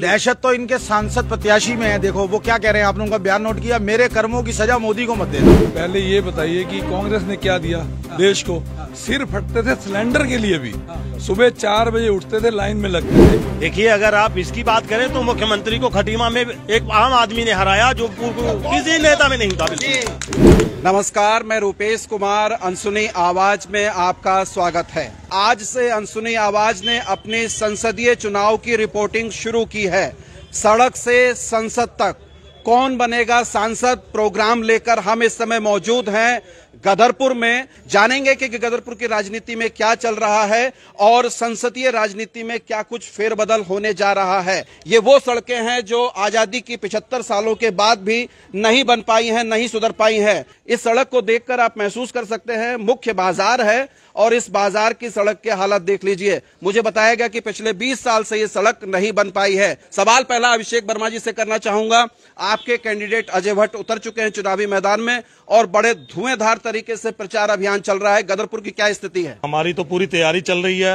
दहशत तो इनके सांसद प्रत्याशी में है। देखो वो क्या कह रहे हैं, आप लोगों का बयान नोट किया, मेरे कर्मों की सजा मोदी को मत देना। पहले ये बताइए कि कांग्रेस ने क्या दिया देश को। सिर फटते थे सिलेंडर के लिए भी, सुबह 4 बजे उठते थे, लाइन में लगते थे। देखिए, अगर आप इसकी बात करें तो मुख्यमंत्री को खटीमा में एक आम आदमी ने हराया जो किसी नेता में नहीं था। नमस्कार, मैं रूपेश कुमार, अनसुनी आवाज में आपका स्वागत है। आज से अनसुनी आवाज ने अपने संसदीय चुनाव की रिपोर्टिंग शुरू की है। सड़क से संसद तक कौन बनेगा सांसद प्रोग्राम लेकर हम इस समय मौजूद हैं गदरपुर में। जानेंगे कि गदरपुर की राजनीति में क्या चल रहा है और संसदीय राजनीति में क्या कुछ फेरबदल होने जा रहा है। ये वो सड़कें हैं जो आजादी की 75 सालों के बाद भी नहीं बन पाई हैं, नहीं सुधर पाई हैं। इस सड़क को देखकर आप महसूस कर सकते हैं मुख्य बाजार है और इस बाजार की सड़क के हालत देख लीजिए। मुझे बताया गया कि पिछले 20 साल से ये सड़क नहीं बन पाई है। सवाल पहला अभिषेक वर्मा जी से करना चाहूंगा। आपके कैंडिडेट अजय भट्ट उतर चुके हैं चुनावी मैदान में और बड़े धुएंधार तरीके से प्रचार अभियान चल रहा है। गदरपुर की क्या स्थिति है? हमारी तो पूरी तैयारी चल रही है।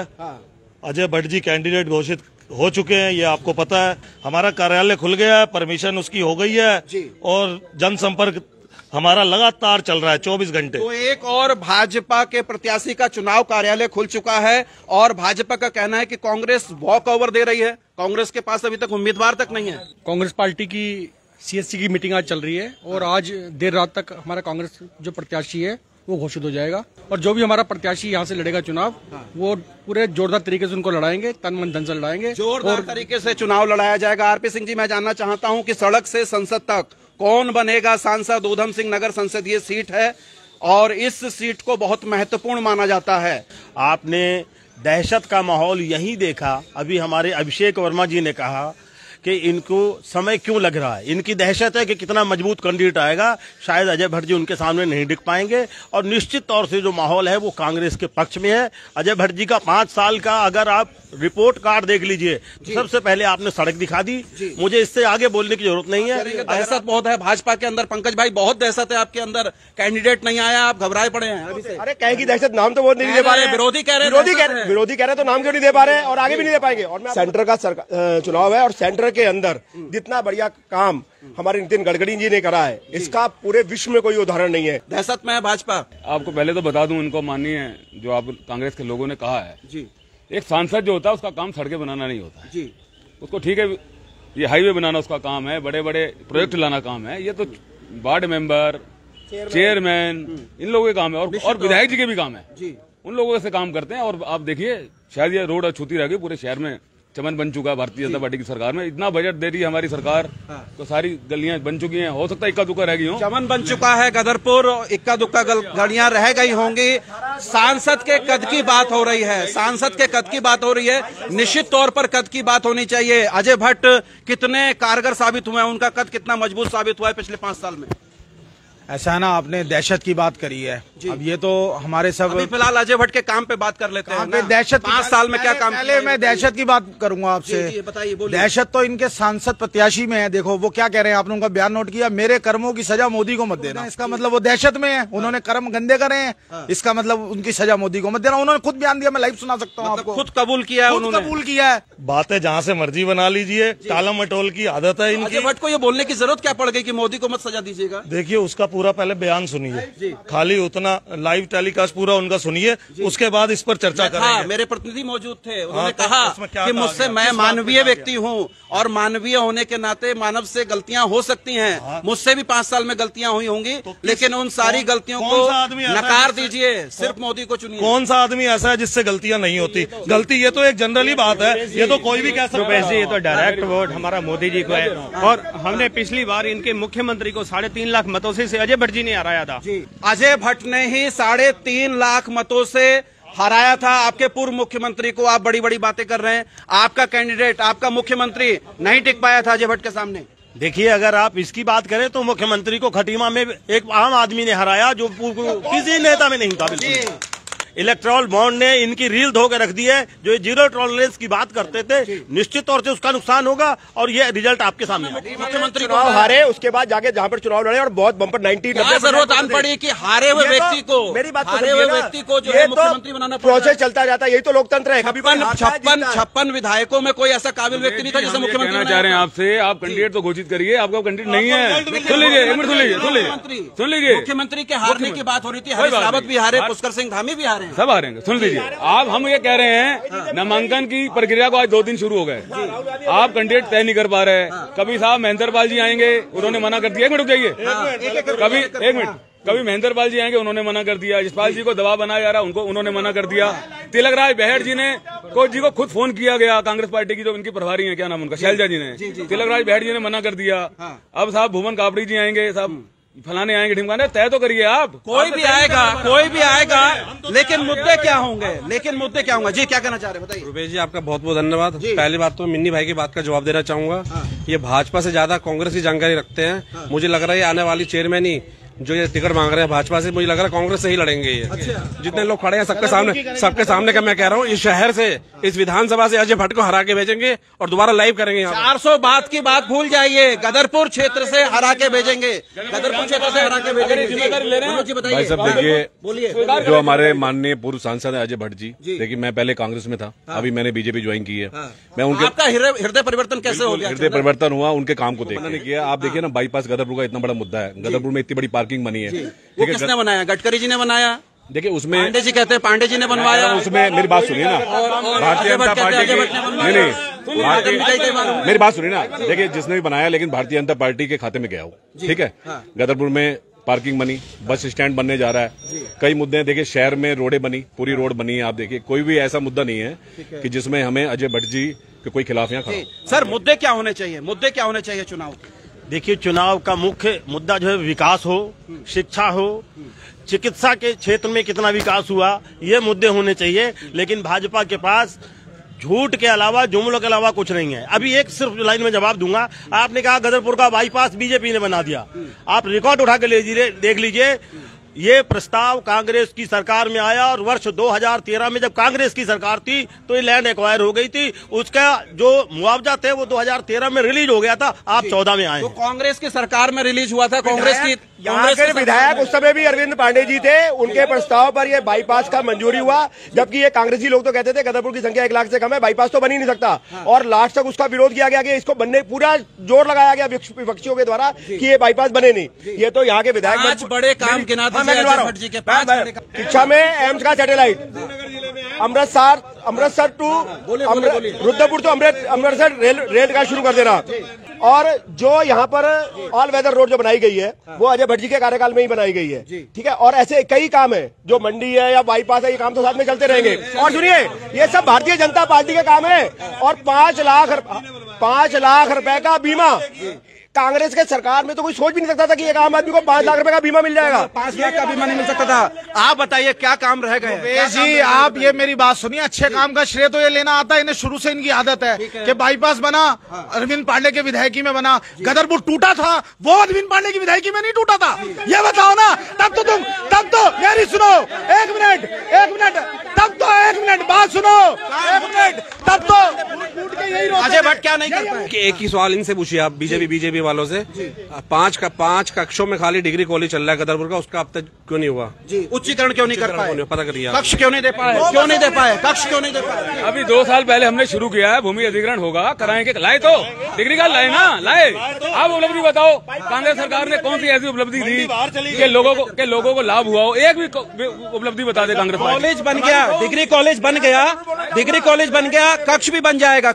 अजय भट्ट जी कैंडिडेट घोषित हो चुके हैं, ये आपको पता है। हमारा कार्यालय खुल गया है, परमिशन उसकी हो गई है और जनसंपर्क हमारा लगातार चल रहा है 24 घंटे। तो एक और भाजपा के प्रत्याशी का चुनाव कार्यालय खुल चुका है और भाजपा का कहना है कि कांग्रेस वॉक ओवर दे रही है। कांग्रेस के पास अभी तक उम्मीदवार तक नहीं है। कांग्रेस पार्टी की सीएससी की मीटिंग आज चल रही है और आज देर रात तक हमारा कांग्रेस जो प्रत्याशी है वो घोषित हो जाएगा और जो भी हमारा प्रत्याशी यहाँ से लड़ेगा चुनाव वो पूरे जोरदार तरीके से उनको लड़ाएंगे, तन मन धन से लड़ाएंगे, जोरदार तरीके से चुनाव लड़ाया जाएगा। आरपी सिंह जी, मैं जानना चाहता हूँ कि सड़क से संसद तक कौन बनेगा सांसद? ऊधम सिंह नगर संसदीय सीट है और इस सीट को बहुत महत्वपूर्ण माना जाता है। आपने दहशत का माहौल यही देखा। अभी हमारे अभिषेक वर्मा जी ने कहा कि इनको समय क्यों लग रहा है। इनकी दहशत है कि कितना मजबूत कैंडिडेट आएगा। शायद अजय भट्ट जी उनके सामने नहीं दिख पाएंगे और निश्चित तौर से जो माहौल है वो कांग्रेस के पक्ष में है। अजय भट्ट जी का 5 साल का अगर आप रिपोर्ट कार्ड देख लीजिए तो सबसे पहले आपने सड़क दिखा दी। मुझे इससे आगे बोलने की जरूरत नहीं है। दहशत बहुत है भाजपा के अंदर। पंकज भाई, बहुत दहशत है आपके अंदर। कैंडिडेट नहीं आया, आप घबराए पड़े हैं अभी से। अरे कहेगी दहशत, नाम तो वो नहीं दे पा रहे। विरोधी कह रहे हैं तो नाम क्यों नहीं दे पा रहे और आगे भी नहीं दे पाएंगे। और सेंटर का चुनाव है और सेंटर के अंदर जितना बढ़िया काम हमारे नितिन गडकरी जी ने करा है, इसका पूरे विश्व में कोई उदाहरण नहीं है। दहशत में है भाजपा। आपको पहले तो बता दूं, उनको माननीय जो आप कांग्रेस के लोगों ने कहा है जी, एक सांसद जो होता है उसका काम सड़कें बनाना नहीं होता है जी। उसको ठीक है, ये हाईवे बनाना उसका काम है, बड़े बड़े प्रोजेक्ट लाना काम है। ये तो वार्ड मेंबर, चेयरमैन, इन लोगों के काम है और विधायक जी के भी काम है जी। उन लोगों से काम करते हैं और आप देखिए शायद ये रोड छूती रहेगी। पूरे शहर में चमन बन चुका है भारतीय जनता पार्टी की सरकार में। इतना बजट दे रही है हमारी सरकार तो सारी गलियां बन चुकी हैं। हो सकता है इक्का दुक्का रह गई हो। चमन बन चुका है गदरपुर, इक्का दुक्का गलियां रह गई होंगी। सांसद के कद की बात हो रही है, सांसद के कद की बात हो रही है। निश्चित तौर पर कद की बात होनी चाहिए। अजय भट्ट कितने कारगर साबित हुए हैं, उनका कद कितना मजबूत साबित हुआ है पिछले 5 साल में? ऐसा है ना, आपने दहशत की बात करी है। अब ये तो हमारे सब फिलहाल अजय भट्ट के काम पे बात कर लेते हैं। दहशत 5 साल में क्या काम? पहले मैं दहशत की बात करूंगा आपसे। बताइए, दहशत तो इनके सांसद प्रत्याशी में है। देखो वो क्या कह रहे हैं, आप लोगों का बयान नोट किया, मेरे कर्मों की सजा मोदी को मत देना। इसका मतलब वो दहशत में है, उन्होंने कर्म गंदे करे हैं, इसका मतलब उनकी सजा मोदी को मत देना। उन्होंने खुद बयान दिया, मैं लाइव सुना सकता हूँ आपको। खुद कबूल किया है उन्होंने, कबूल किया है। बातें जहाँ से मर्जी बना लीजिए, टाला मटोल की आदत है इनकी। अजय भट्ट को ये बोलने की जरूरत क्या पड़ गई कि मोदी को मत सजा दीजिएगा? देखिए, उसका पूरा पहले बयान सुनिए, खाली उतना लाइव टेलीकास्ट पूरा उनका सुनिए, उसके बाद इस पर चर्चा करेंगे। मेरे प्रतिनिधि मौजूद थे, उन्होंने कहा कि मुझसे, मैं मानवीय व्यक्ति हूं और मानवीय होने के नाते मानव से गलतियां हो सकती हैं। मुझसे भी 5 साल में गलतियां हुई होंगी, लेकिन उन सारी गलतियों को नकार दीजिए, सिर्फ मोदी को चुनिए। कौन सा आदमी ऐसा है जिससे गलतियां नहीं होती? गलती ये तो एक जनरली बात है, ये तो कोई भी कह सकता है। ये तो डायरेक्ट वोट हमारा मोदी जी को है और हमने पिछली बार इनके मुख्यमंत्री को 3.5 लाख मतों से अजय भट्ट जी ने हराया था। अजय भट्ट ने ही 3.5 लाख मतों से हराया था आपके पूर्व मुख्यमंत्री को। आप बड़ी बड़ी बातें कर रहे हैं। आपका कैंडिडेट, आपका मुख्यमंत्री नहीं टिक पाया था अजय भट्ट के सामने। देखिए, अगर आप इसकी बात करें तो मुख्यमंत्री को खटीमा में एक आम आदमी ने हराया जो किसी नेता में नहीं था। इलेक्ट्रल बॉन्ड ने इनकी रील धो के रख दी है। जो ये जीरो टॉलरेंस की बात करते थे, निश्चित तौर से उसका नुकसान होगा और ये रिजल्ट आपके सामने। मुख्यमंत्री चुनाव हारे, उसके बाद जाके जहाँ पर चुनाव लड़े और बहुत बम्पर 90 जरूरत आन पड़ी कि हारे हुए व्यक्ति को, मेरी बात हारे हुए व्यक्ति को जो है मुख्यमंत्री बनाना प्रोसेस चलता जाता है, यही तो लोकतंत्र है। 56 विधायकों में कोई ऐसा काबिल व्यक्ति नहीं था जिसे मुख्यमंत्री कहना चाह रहे हैं आपसे, आप कैंडिडेट तो घोषित करिए, आपका कैंडिडेट नहीं है। सुन लीजिए, एक मिनट सुन लीजिए। मुख्यमंत्री के हारने की बात हो रही थी, हरीश रावत भी हारे, पुष्कर सिंह धामी भी हारे, सब हारेंगे। सुन लीजिए, आप हम ये कह रहे हैं नामांकन की प्रक्रिया को आज 2 दिन शुरू हो गए, आप कैंडिडेट तय नहीं कर पा रहे। कभी साहब महेंद्र पाल जी आएंगे, उन्होंने मना कर दिया। एक मिनट रुक जाइए, कभी महेंद्र पाल जी आएंगे, उन्होंने मना कर दिया। यशपाल जी को दबाव बनाया जा रहा, उन्होंने मना कर दिया। तिलक राज बहड़ जी ने को खुद फोन किया गया, कांग्रेस पार्टी की जो इनकी प्रभारी है, क्या नाम उनका, शैलजा जी ने, तिलक राज बहड़ जी ने मना कर दिया। अब साहब भुवन कापड़ी जी आएंगे, साहब फलाने आएंगे, ढिमकाने, तय तो करिए आप। कोई भी आएगा, लेकिन मुद्दे क्या होंगे? जी क्या कहना चाह रहे हैं, बताइए। रुपेश जी, आपका बहुत बहुत धन्यवाद। पहली बात तो मिन्नी भाई की बात का जवाब देना चाहूंगा। ये भाजपा से ज्यादा कांग्रेस की जानकारी रखते हैं। मुझे लग रहा है आने वाली चेयरमैन ही जो ये टिकट मांग रहे हैं भाजपा से, मुझे लग रहा है कांग्रेस से ही लड़ेंगे ये। जितने लोग खड़े हैं सबके सामने का मैं कह रहा हूँ, इस शहर से, इस विधानसभा से अजय भट्ट को हरा के भेजेंगे और दोबारा लाइव करेंगे। 400 बात की बात भूल जाइए, गदरपुर क्षेत्र से हरा के भेजेंगे, भाई साहब देखिए, जो हमारे माननीय पूर्व सांसद है अजय भट्ट जी, देखिए मैं पहले कांग्रेस में था, अभी मैंने बीजेपी ज्वाइन की है। मैं उनके, आपका हृदय परिवर्तन कैसे हो गया? हृदय परिवर्तन हुआ उनके काम को देखकर किया। आप देखिए ना, बाईपास गदरपुर का इतना बड़ा मुद्दा है, गदरपुर में इतनी बड़ी पार्किंग बनी है। वो किसने बनाया? गडकरी जी ने बनाया। देखिए उसमें पांडे जी कहते हैं पांडे जी ने बनवाया। उसमें मेरी बात सुनिए ना, भारतीय जनता पार्टी की मेरी बात सुनिए ना। देखिए जिसने भी बनाया, लेकिन भारतीय जनता पार्टी के खाते में गया हो, ठीक है। गदरपुर में पार्किंग बनी, बस स्टैंड बनने जा रहा है, कई मुद्दे हैं। देखिए शहर में रोडें बनी, पूरी रोड बनी है। आप देखिए कोई भी ऐसा मुद्दा नहीं है कि जिसमें हमें अजय भट्ट जी के कोई खिलाफ यहाँ खड़ा। सर मुद्दे क्या होने चाहिए चुनाव? देखिए चुनाव का मुख्य मुद्दा जो है विकास हो, शिक्षा हो, चिकित्सा के क्षेत्र में कितना विकास हुआ, ये मुद्दे होने चाहिए। लेकिन भाजपा के पास झूठ के अलावा, जुमलों के अलावा कुछ नहीं है। अभी एक सिर्फ लाइन में जवाब दूंगा। आपने कहा गदरपुर का बाईपास बीजेपी ने बना दिया, आप रिकॉर्ड उठा के देख लीजिए। ये प्रस्ताव कांग्रेस की सरकार में आया और वर्ष 2013 में जब कांग्रेस की सरकार थी तो ये लैंड एक्वायर हो गई थी। उसका जो मुआवजा थे वो 2013 में रिलीज हो गया था, आप 14 में आए। तो कांग्रेस की सरकार में रिलीज हुआ था। कांग्रेस के विधायक उस समय भी अरविंद पांडे जी थे, उनके प्रस्ताव पर ये बाईपास का मंजूरी हुआ। जबकि ये कांग्रेसी लोग तो कहते थे गदरपुर की संख्या 1 लाख से कम है, बाईपास तो बन ही नहीं सकता। और लास्ट तक उसका विरोध किया गया कि इसको बनने, पूरा जोर लगाया गया विपक्षियों के द्वारा कि ये बाईपास बने नहीं। ये तो यहाँ के विधायक 5 बड़े काम गिना शिक्षा में एम्स का सैटेलाइट, अमृतसर टू रुद्रपुर तो अमृतसर रेल का शुरू कर देना। और जो यहाँ पर ऑल वेदर रोड जो बनाई गई है वो अजय भट्ट जी के कार्यकाल में ही बनाई गई है, ठीक है। और ऐसे कई काम है, जो मंडी है या बाईपास है, ये काम तो साथ में चलते रहेंगे। और सुनिए, ये सब भारतीय जनता पार्टी के काम है। और 5 लाख रुपए का बीमा, कांग्रेस के सरकार में तो कोई सोच भी नहीं सकता था कि एक आम आदमी को 5 लाख रुपए का बीमा मिल जाएगा। 5 लाख का बीमा नहीं मिल सकता था। आप बताइए क्या काम रह गए? जी आप ये मेरी बात सुनिए, अच्छे काम का श्रेय तो ये लेना आता है, इन्हें शुरू से इनकी आदत है कि बाईपास बना, अरविंद पांडे के विधायकी में बना। गदरपुर टूटा था, वो अरविंद पांडे की विधायकी में नहीं टूटा था, ये बताओ ना। तब तो मेरी सुनो, एक मिनट, बात सुनो, 1 मिनट, तब तो अजय भट्ट क्या नहीं कर पाए? एक ही सवाल इनसे पूछिए आप, बीजेपी वालों से। 5 कक्षों में खाली डिग्री कॉलेज चल रहा है गदरपुर का, उसका अब तक क्यों नहीं हुआ? उच्चीकरण क्यों नहीं कर पाए? पता करिए। कक्ष क्यों नहीं दे पाए? कक्ष क्यों नहीं दे पाए? अभी 2 साल पहले हमने शुरू किया है, भूमि अधिग्रहण होगा, कराएंगे। लाए तो डिग्री कार्ड लाए ना, लाए। आप उपलब्धि बताओ, कांग्रेस सरकार ने कौन सी ऐसी उपलब्धि दी कि लोगों को लाभ हुआ हो? एक भी उपलब्धि बता दे कांग्रेस। कॉलेज बन गया, डिग्री कॉलेज बन गया, कक्ष भी बन जाएगा,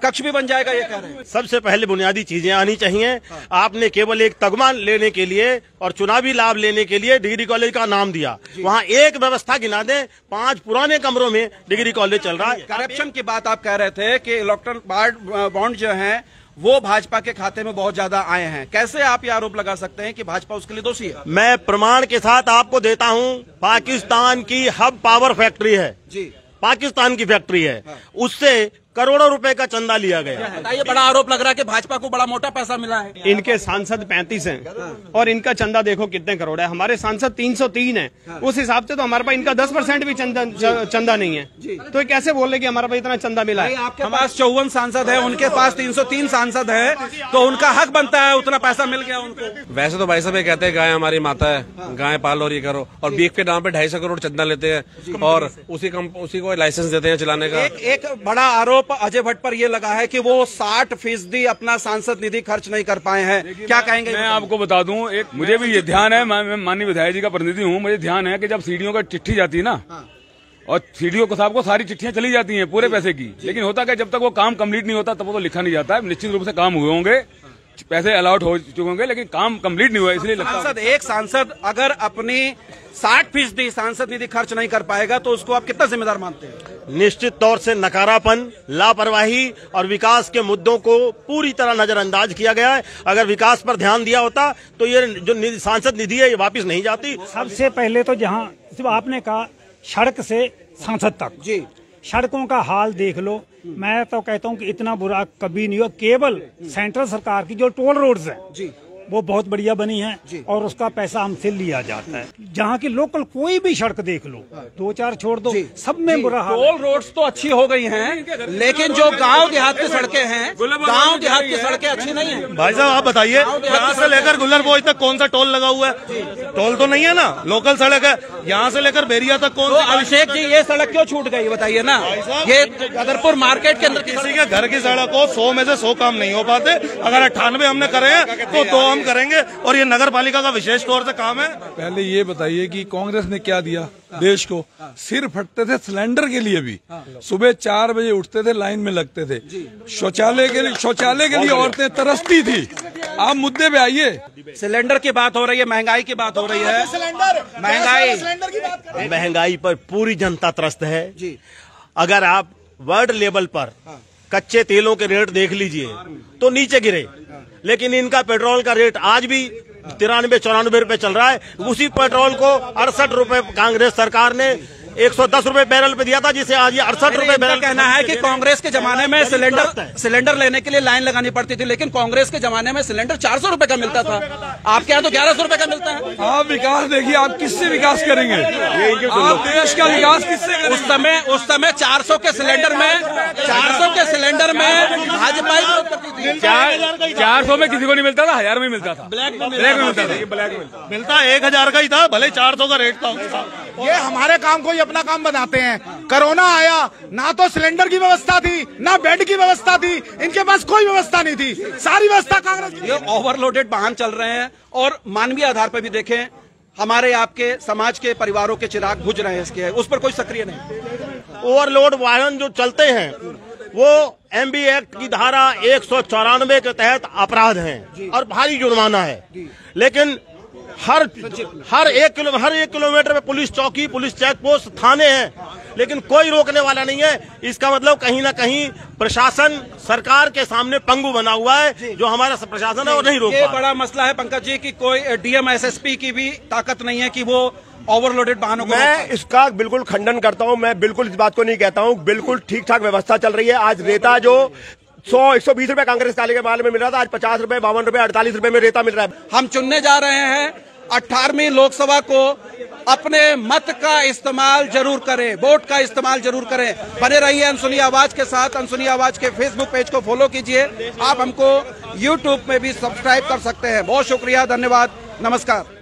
ये कह रहे हैं। सबसे पहले बुनियादी चीजें आनी चाहिए। आपने केवल एक तगमा लेने के लिए और चुनावी लाभ लेने के लिए डिग्री कॉलेज का नाम दिया। वहाँ एक व्यवस्था गिना दे, 5 पुराने कमरों में डिग्री कॉलेज चल रहा है। करप्शन की बात आप कह रहे थे कि इलेक्ट्रल बॉन्ड जो हैं वो भाजपा के खाते में बहुत ज्यादा आए हैं। कैसे आप ये आरोप लगा सकते हैं कि भाजपा उसके लिए दोषी है? मैं प्रमाण के साथ आपको देता हूँ। पाकिस्तान की हब पावर फैक्ट्री है जी, पाकिस्तान की फैक्ट्री है, उससे करोड़ों रुपए का चंदा लिया गया। बताइए, बड़ा आरोप लग रहा है कि भाजपा को बड़ा मोटा पैसा मिला है। इनके सांसद 35 हैं और इनका चंदा देखो कितने करोड़ है। हमारे सांसद 303 हैं। उस हिसाब से तो हमारे पास इनका 10% भी चंदा नहीं है। तो ये कैसे बोल रहे कि हमारे पास इतना चंदा मिला है? आपके पास 54 सांसद है, उनके पास 303 सांसद है, तो उनका हक बनता है, उतना पैसा मिल गया उनको। वैसे तो भाई साहब ये कहते हैं गाय हमारी माता है, गाय पालो और ये करो, और बीफ के नाम पे 250 करोड़ चंदा लेते हैं और उसी को लाइसेंस देते हैं चलाने का। एक बड़ा आरोप अजय भट्ट पर यह लगा है कि वो 60% अपना सांसद निधि खर्च नहीं कर पाए हैं। क्या कहेंगे? मैं आपको बता दूं, एक मुझे भी ये ध्यान है, मैं माननीय विधायक जी का प्रतिनिधि हूं, मुझे ध्यान है कि जब सीडीओ का चिट्ठी जाती है ना, और सीडीओ को साहब को सारी चिट्ठियां चली जाती हैं पूरे पैसे की, लेकिन होता क्या, जब तक वो काम कंप्लीट नहीं होता तब वो तो लिखा नहीं जाता है। निश्चित रूप से काम हुए होंगे, पैसे अलॉट हो चुके होंगे, लेकिन काम कंप्लीट नहीं हुआ, इसलिए एक सांसद अगर अपनी 60% सांसद निधि खर्च नहीं कर पाएगा तो उसको आप कितना जिम्मेदार मानते हैं? निश्चित तौर से नकारापन, लापरवाही और विकास के मुद्दों को पूरी तरह नजरअंदाज किया गया है। अगर विकास पर ध्यान दिया होता तो ये जो सांसद निधि है ये वापस नहीं जाती। सबसे पहले तो जहाँ आपने कहा सड़क से सांसद तक, जी सड़कों का हाल देख लो। मैं तो कहता हूँ कि इतना बुरा कभी नहीं हुआ। केवल सेंट्रल सरकार की जो टोल रोड्स हैं जी वो बहुत बढ़िया बनी है और उसका पैसा हमसे लिया जाता है। जहाँ की लोकल कोई भी सड़क देख लो, 2-4 छोड़ दो, सब में बुरा हाल। टोल रोड्स तो अच्छी हो गई हैं, लेकिन जो गांव देहात की सड़कें हैं, गांव देहात की सड़कें अच्छी नहीं है। भाई साहब आप बताइए, यहाँ से लेकर गुल्लरबोई तक कौन सा टोल लगा हुआ है? टोल तो नहीं है ना, लोकल सड़क है। यहाँ से लेकर बेरिया तक कौन? अभिषेक जी, ये सड़क क्यों छूट गई बताइए ना? ये गदरपुर मार्केट के अंदर किसी के घर की सड़क हो 100 में से 100 काम नहीं हो पाते। अगर 98 हमने करे हैं तो 2 हम करेंगे, और ये नगर पालिका का विशेष तौर से काम है। पहले ये बताइए कि कांग्रेस ने क्या दिया देश को? सिर फटते थे सिलेंडर के लिए भी, सुबह 4 बजे उठते थे, लाइन में लगते थे। शौचालय के लिए औरतें तरसती थी। आप मुद्दे पे आइए। सिलेंडर की बात हो रही है, महंगाई की बात हो रही है। महंगाई पर पूरी जनता त्रस्त है जी। अगर आप वर्ल्ड लेवल पर कच्चे तेलों के रेट देख लीजिए तो नीचे गिरे, लेकिन इनका पेट्रोल का रेट आज भी 93-94 रुपए चल रहा है। उसी पेट्रोल को 68 रुपए कांग्रेस सरकार ने 110 रुपए बैरल पे दिया था, जिसे आज ये 68 रुपए बैरल। कहना है कि कांग्रेस के जमाने में सिलेंडर लेने के लिए लाइन लगानी पड़ती थी, लेकिन कांग्रेस के जमाने में सिलेंडर 400 रुपए का मिलता था। आपके यहाँ तो 1100 रुपए का मिलता है। आप विकास देखिए, आप किससे विकास करेंगे? आप देश का विकास किससे करेंगे? उस समय 400 के सिलेंडर में भाजपा 400 में किसी को नहीं मिलता था, 1000 में मिलता था, ब्लैक में मिलता था। मिलता 1000 का ही था, भले 400 का रेट था। ये हमारे काम को ही अपना काम बनाते हैं। कोरोना आया, ना तो सिलेंडर की व्यवस्था थी, ना बेड की व्यवस्था थी, इनके पास कोई व्यवस्था नहीं थी। सारी व्यवस्था कांग्रेस। ये ओवरलोडेड वाहन चल रहे हैं और मानवीय आधार पर भी देखें, हमारे आपके समाज के परिवारों के चिराग बुझ रहे हैं, इसके उस पर कोई सक्रिय नहीं। ओवरलोड वाहन जो चलते हैं वो MB एक्ट की धारा 194 के तहत अपराध हैं और भारी जुर्माना है। लेकिन हर 1 किलोमीटर में पुलिस चौकी, पुलिस चेक पोस्ट, थाने हैं, लेकिन कोई रोकने वाला नहीं है। इसका मतलब कहीं ना कहीं प्रशासन सरकार के सामने पंगु बना हुआ है। जो हमारा प्रशासन है वो नहीं रोक पा रहा। ये बड़ा मसला है पंकज जी कि कोई DM SSP की भी ताकत नहीं है कि वो ओवरलोडेड वाहनों को। मैं इसका बिल्कुल खंडन करता हूं। मैं बिल्कुल इस बात को नहीं कहता हूं। बिल्कुल ठीक ठाक व्यवस्था चल रही है। आज रेता जो 100-120 रुपए कांग्रेस काले के माल में मिल रहा था, आज 50 रुपए, 52 रुपए, 48 रुपए में रेता मिल रहा है। हम चुनने जा रहे हैं 18वीं लोकसभा को। अपने मत का इस्तेमाल जरूर करें, वोट का इस्तेमाल जरूर करें। बने रहिए अनसुनी आवाज के साथ। अनसुनी आवाज के फेसबुक पेज को फॉलो कीजिए। आप हमको YouTube में भी सब्सक्राइब कर सकते हैं। बहुत शुक्रिया, धन्यवाद, नमस्कार।